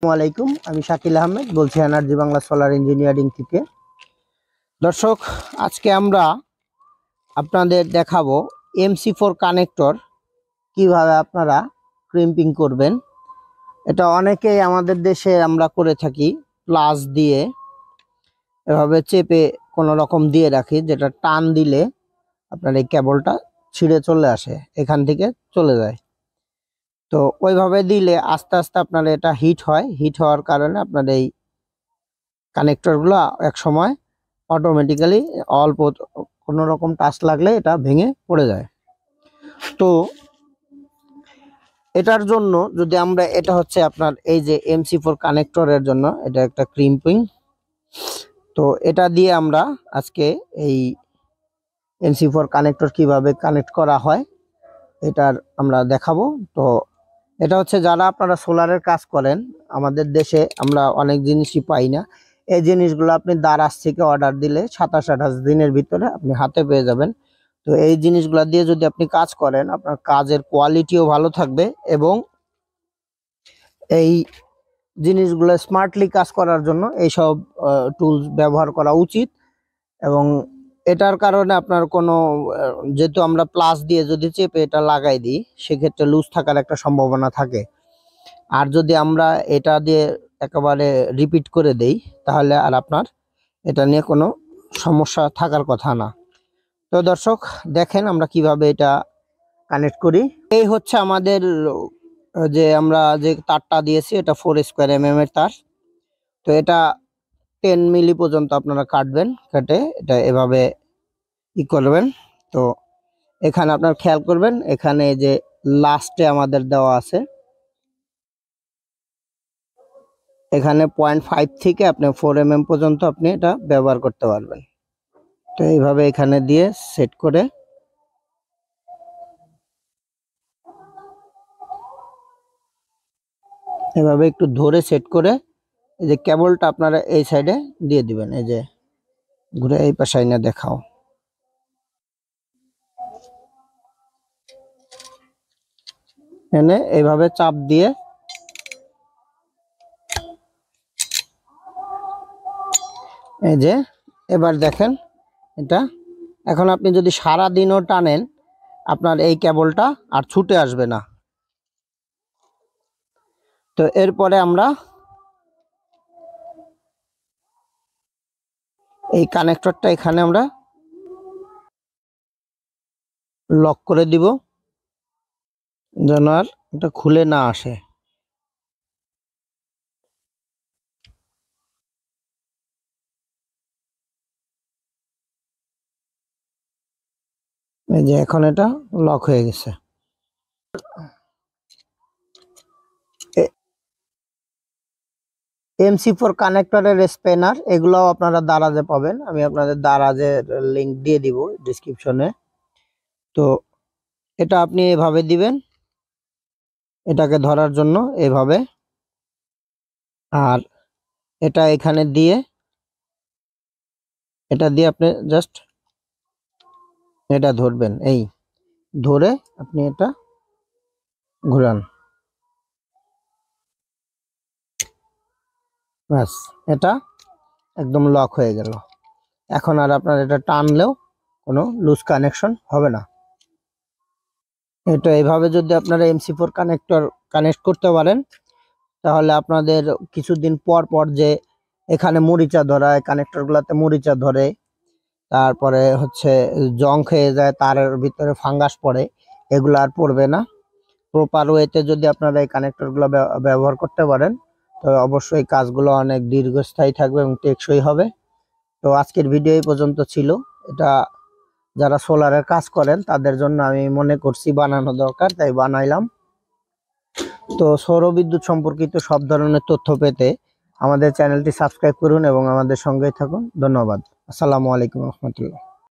আসসালামাইকুম, আমি শাকিল আহমেদ বলছি এনার্জি বাংলা সোলার ইঞ্জিনিয়ারিং থেকে। দর্শক, আজকে আমরা আপনাদের দেখাবো mc4 কানেক্টর কিভাবে আপনারা ক্রিম্পিং করবেন। এটা অনেকেই আমাদের দেশে আমরা করে থাকি প্লাস দিয়ে এভাবে চেপে কোনো রকম দিয়ে রাখি, যেটা টান দিলে আপনার এই কেবলটা ছিঁড়ে চলে আসে, এখান থেকে চলে যায়। তো ওইভাবে দিলে আস্তে আস্তে আপনার এটা হিট হয়, হিট হওয়ার কারণে আপনার এই কানেক্টরগুলো এক সময় অটোমেটিক্যালি অল্প কোনো রকম টাচ লাগলে এটা ভেঙে পড়ে যায়। তো এটার জন্য যদি আমরা, এটা হচ্ছে আপনার এই যে mc4 কানেক্টরের জন্য এটা একটা ক্রিম্পিং। তো এটা দিয়ে আমরা আজকে এই mc4 কানেক্টর কিভাবে কানেক্ট করা হয় এটার আমরা দেখাবো। তো এটা হচ্ছে যারা আপনারা সোলারের কাজ করেন, আমাদের দেশে আমরা অনেক জিনিসই পাই না। এই জিনিসগুলো আপনি দারাজ থেকে অর্ডার দিলে 27-28 দিনের ভিতরে আপনি হাতে পেয়ে যাবেন। তো এই জিনিসগুলো দিয়ে যদি আপনি কাজ করেন, আপনার কাজের কোয়ালিটিও ভালো থাকবে এবং এই জিনিসগুলো স্মার্টলি কাজ করার জন্য এইসব টুলস ব্যবহার করা উচিত। এবং এটার কারণে আপনার কোনো, যেহেতু আমরা প্লাস দিয়ে যদি চেপে এটা লাগাই দিই, সেক্ষেত্রে লুজ থাকার একটা সম্ভাবনা থাকে। আর যদি আমরা এটা দিয়ে একেবারে রিপিট করে দেই, তাহলে আর আপনার এটা নিয়ে কোনো সমস্যা থাকার কথা না। তো দর্শক দেখেন আমরা কিভাবে এটা কানেক্ট করি। এই হচ্ছে আমাদের যে আমরা যে তারটা দিয়েছি, এটা 4 স্কোয়ার mm এর তার। তো এটা 10 মিলি পর্যন্ত আপনারা কাটবেন, কেটে এটা এভাবে করবেন। তো এখানে আপনার খেয়াল করবেন, এখানে যে লাস্টে আমাদের দেওয়া আছে, এখানে 0.5 থেকে আপনি 4 mm পর্যন্ত আপনি এটা ব্যবহার করতে পারবেন। তো এইভাবে এখানে দিয়ে সেট করে এভাবে একটু ধরে সেট করে এই যে কেবলটা আপনারা এই সাইডে দিয়ে দিবেন। এই যে ঘুরে এই পাশে না দেখাও, এনে এইভাবে চাপ দিয়ে এই যে এবার দেখেন এটা। এখন আপনি যদি সারা দিনও টানেন, আপনার এই কেবলটা আর ছুটে আসবে না। তো এরপরে আমরা এই কানেক্টরটা এখানে আমরা লক করে দিব, যেন আর এটা খুলে না আসে। এই যে এখন এটা লক হয়ে গেছে। mc4 কানেক্টরের স্পেনার এগুলো আপনারা দারাজে পাবেন, আমি আপনাদের দারাজের লিংক দিয়ে দিব ডেসক্রিপশনে। তো এটা আপনি এভাবে দিবেন, এটাকে ধরার জন্য এভাবে, আর এটা এখানে দিয়ে, এটা দিয়ে আপনি জাস্ট এটা ধরবেন, এই ধরে আপনি এটা ঘুরান, ব্যাস এটা একদম লক হয়ে গেল। এখন আর আপনার এটা টানলেও কোনো লুজ কানেকশন হবে না। এটা এইভাবে যদি আপনারা mc4 কানেক্টর কানেক্ট করতে পারেন, তাহলে আপনাদের কিছুদিন পর পর যে এখানে মরিচা ধরা, কানেক্টরগুলোতে মরিচা ধরে, তারপরে হচ্ছে জং খেয়ে যায়, তারের ভিতরে ফাঙ্গাস পড়ে, এগুলো আর পড়বে না। প্রপার ওয়েতে যদি আপনারা এই কানেক্টরগুলো ব্যবহার করতে পারেন, তো অবশ্যই কাজগুলো অনেক দীর্ঘস্থায়ী থাকবে এবং টেকসই হবে। তো আজকের ভিডিও এই পর্যন্ত ছিল। এটা যারা সোলারের কাজ করেন তাদের জন্য আমি মনে করছি বানানো দরকার, তাই বানাইলাম। তো সৌর বিদ্যুৎ সম্পর্কিত সব ধরনের তথ্য পেতে আমাদের চ্যানেলটি সাবস্ক্রাইব করুন এবং আমাদের সঙ্গেই থাকুন। ধন্যবাদ। আসসালামু আলাইকুম রহমতুল্লাহ।